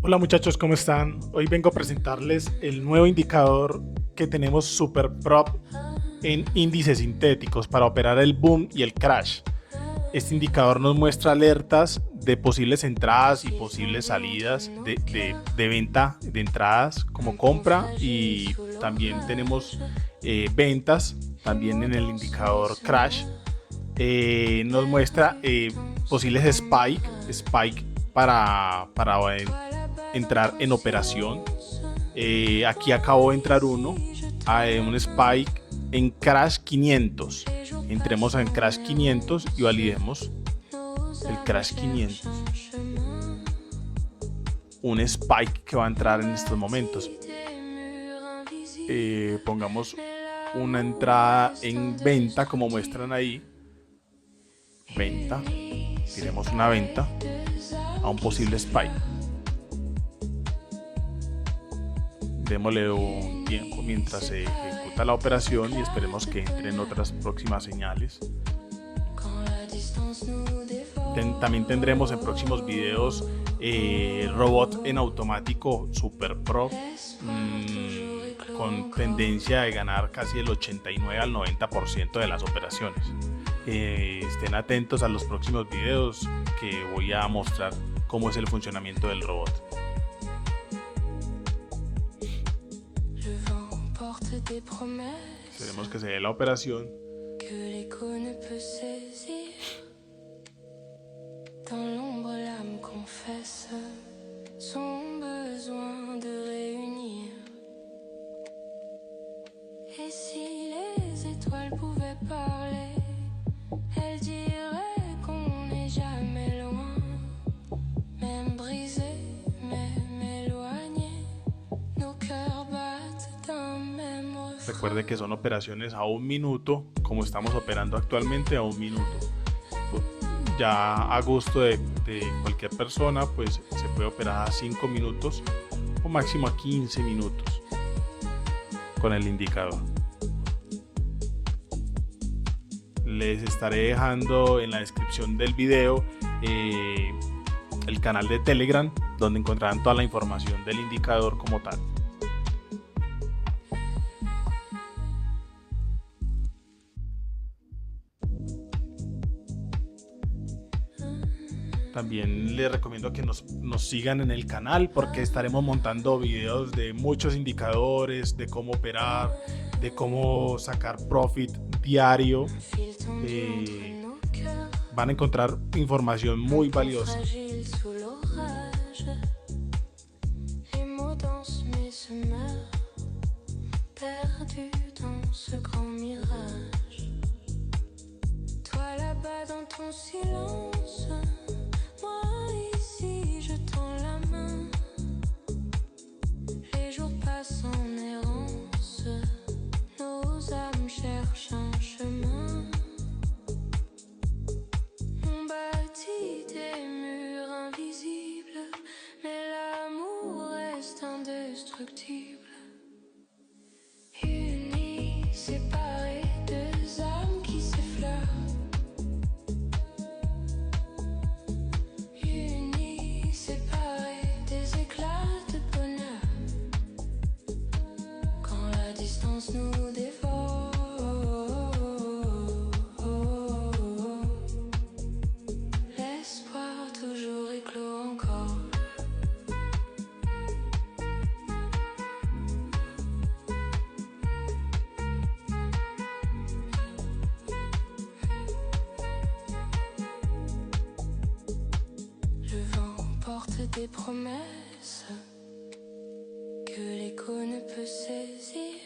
Hola muchachos, ¿cómo están? Hoy vengo a presentarles el nuevo indicador que tenemos Super Prop en índices sintéticos para operar el boom y el crash. Este indicador nos muestra alertas de posibles entradas y posibles salidas de venta de entradas como compra, y también tenemos ventas también en el indicador crash. Nos muestra posibles spike para entrar en operación. Aquí acabo de entrar un spike en Crash 500. Entremos en Crash 500 y validemos el Crash 500. Un spike que va a entrar en estos momentos. Pongamos una entrada en venta como muestran ahí. Venta. Tiremos una venta a un posible spike. Démosle un tiempo mientras se ejecuta la operación y esperemos que entren otras próximas señales. También tendremos en próximos videos robot en automático Super Pro, con tendencia de ganar casi el 89 al 90% de las operaciones. Estén atentos a los próximos videos que voy a mostrar cómo es el funcionamiento del robot. Esperemos que se dé la operación. Recuerde que son operaciones a 1 minuto, como estamos operando actualmente, a 1 minuto. Ya a gusto de cualquier persona, pues se puede operar a 5 minutos o máximo a 15 minutos con el indicador. Les estaré dejando en la descripción del video el canal de Telegram, donde encontrarán toda la información del indicador como tal. También les recomiendo que nos sigan en el canal, porque estaremos montando videos de muchos indicadores, de cómo operar, de cómo sacar profit diario. Van a encontrar información muy valiosa. Unis, séparés, deux âmes qui s'effleurent. Unis, séparés, des éclats de bonheur. Quand la distance nous dévore, l'espoir toujours éclos encore. Des promesses que l'écho ne peut saisir.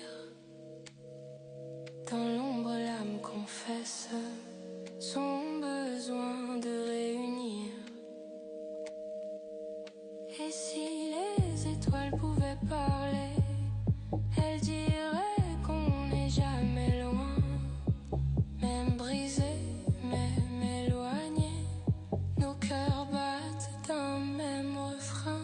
Dans l'ombre, l'âme confesse son besoin de réunir. Et si les étoiles pouvaient parler, elles diraient qu'on n'est jamais loin. Même brisé, même éloigné, nos cœurs battent d'un même refrain.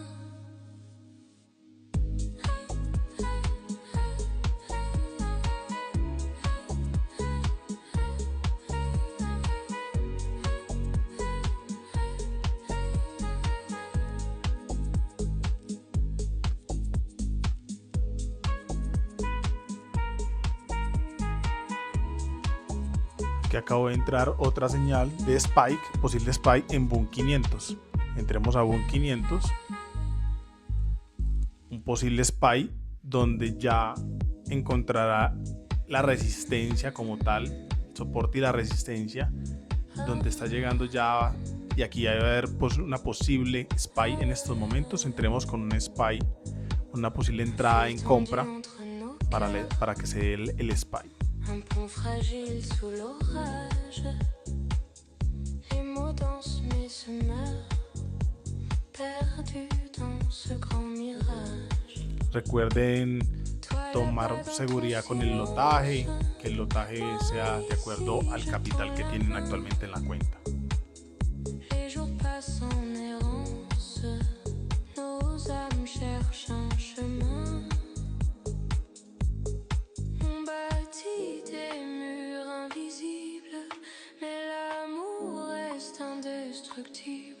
que acabo de entrar otra señal de spike, posible spike en Boom 500. Entremos a Boom 500, un posible spike donde ya encontrará la resistencia como tal, el soporte y la resistencia, donde está llegando ya, y aquí debe haber una posible spike en estos momentos. Entremos con un spike, una posible entrada en compra para que se dé el spike. Un pont fragile sous l'orage. Les mots dansent mais se meurent, perdus dans ce grand mirage. Recuerden tomar seguridad con el lotaje, que el lotaje sea de acuerdo al capital que tienen actualmente en la cuenta. Les jours passent en errance, nos âmes cherchent un chemin. On bâtit des murs invisibles, mais l'amour reste indestructible.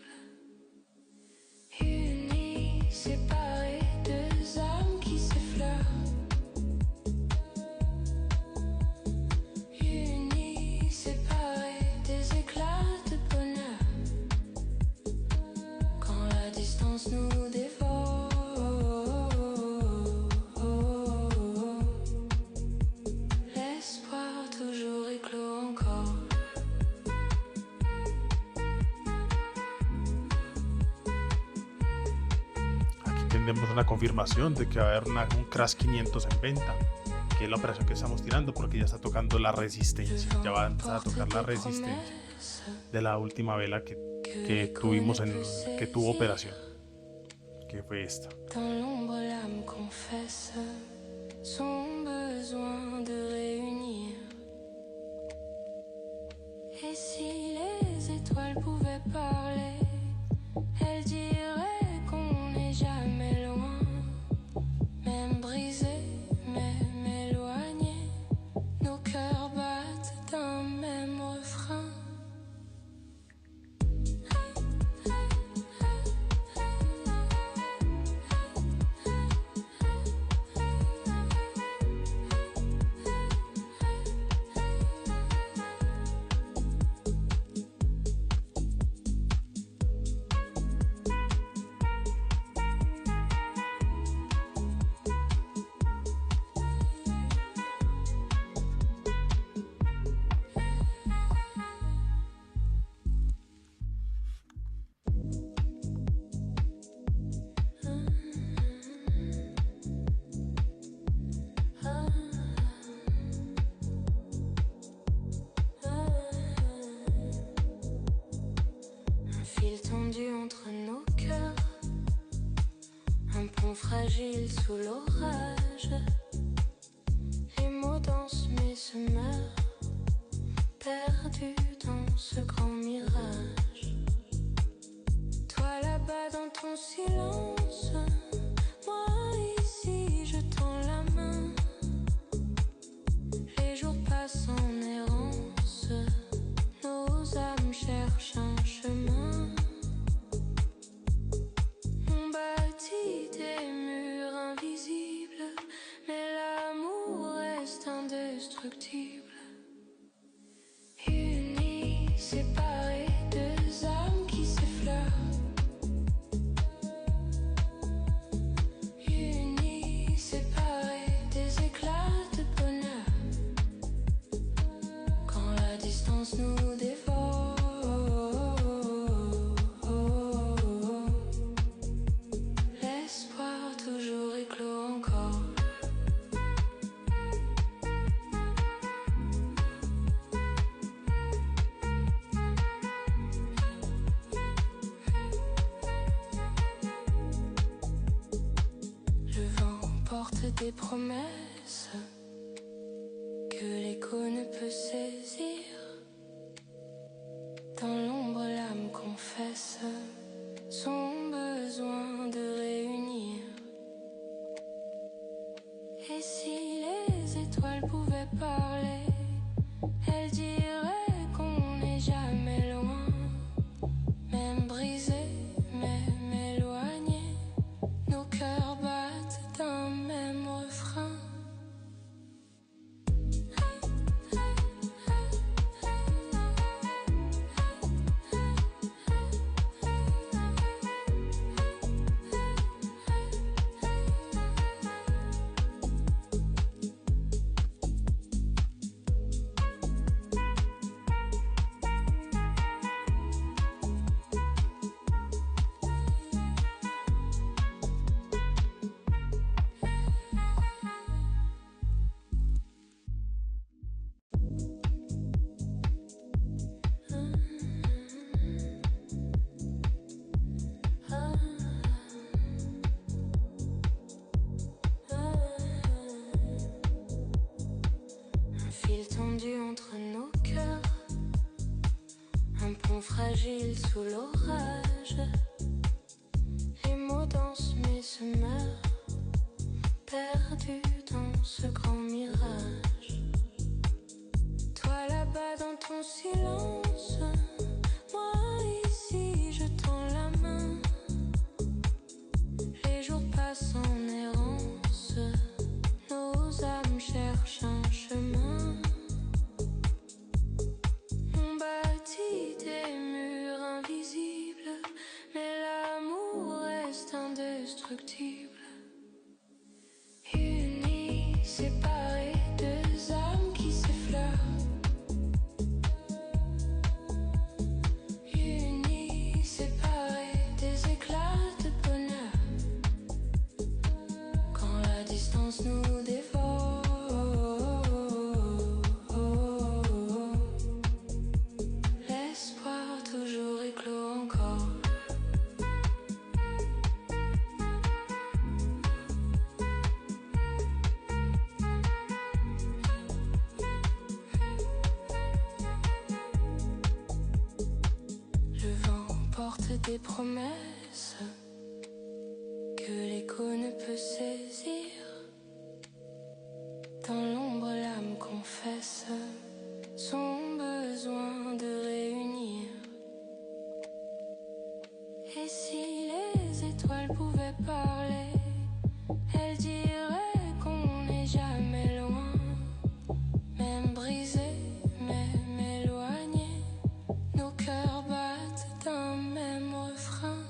Unis, séparés, deux âmes qui s'effleurent. Unis, séparés, des éclats de bonheur. Quand la distance nous dévore, l'espoir toujours éclos encore. Aquí tendremos una confirmación de que va a haber un crash 500 en venta, que es la operación que estamos tirando, porque ya está tocando la resistencia, ya va a empezar a tocar la resistencia de la última vela que tuvimos que tuvo operación, que fue esta. Dans l'ombre, l'âme confesse son besoin de réunir. Et si les étoiles pouvaient parler, elles diraient qu'on n'est jamais loin. Même brisés, même éloignés, nos cœurs battent d'un même refrain. Un fil tendu entre nos cœurs, un pont fragile sous l'orage. Les mots dansent mais se meurent, perdus dans ce grand mirage. Toi là-bas dans ton silence, moi ici je tends la main. Les jours passent en errance, nos âmes cherchent un chemin. On bâtit des murs invisibles, mais l'amour reste indestructible. Unis, séparés, deux âmes qui s'effleurent. Unis, séparés, des éclats de bonheur. Quand la distance nous dévore, l'espoir toujours éclos encore. Le vent porte des promesses que l'écho ne peut saisir. Dans l'ombre, l'âme confesse son besoin de réunir. Et si les étoiles pouvaient parler, elles diraient qu'on n'est jamais loin. Même brisés, même éloignés, nos cœurs battent d'un même refrain. un pont fragile sous l'orage. Les mots dansent mais se meurent, perdus dans ce grand mirage. Toi là-bas dans ton silence, moi ici je tends la main. Les jours passent en errance, nos âmes cherchent un chemin. On bâtit des murs invisibles, mais l'amour reste indestructible. Unis, séparés, deux âmes qui s'effleurent. Unis, séparés, des éclats de bonheur. Quand la distance nous dévore, l'espoir toujours éclos encore. Le vent porte des promesses que l'écho ne peut saisir. Dans l'ombre, l'âme confesse son besoin de réunir. Et si les étoiles pouvaient parler, elles diraient qu'on n'est jamais loin. Même brisé, même éloigné, nos cœurs battent d'un même refrain.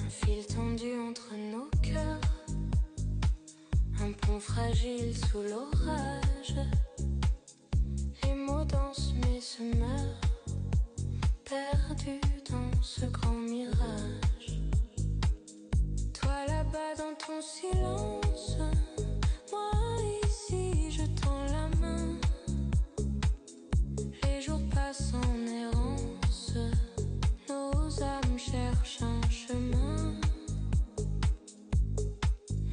Un fil tendu entre nos cœurs, un pont fragile sous l'orage. Les mots dansent mais se meurent, perdus dans ce grand mirage. Toi là-bas dans ton silence, moi ici je tends la main. Les jours passent en errance, nos âmes cherchent un chemin.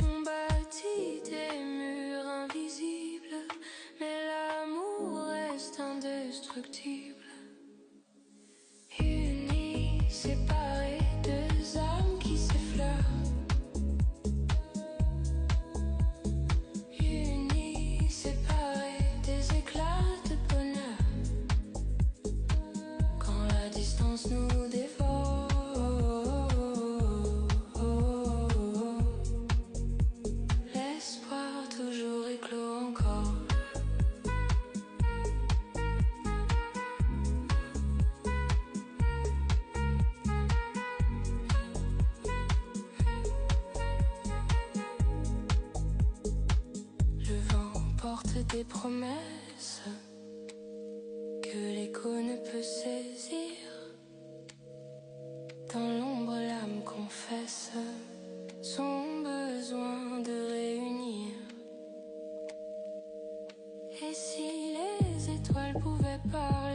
On bâtit des murs invisibles, mais l'amour reste indestructible. Unis, séparés, deux âmes qui s'effleurent. Unis, séparés, des éclats de bonheur. Quand la distance nous dévore, l'espoir toujours éclos encore. Le vent porte des promesses que l'écho ne peut saisir. Dans l'ombre, l'âme confesse son besoin de réunir. Et si les étoiles pouvaient parler,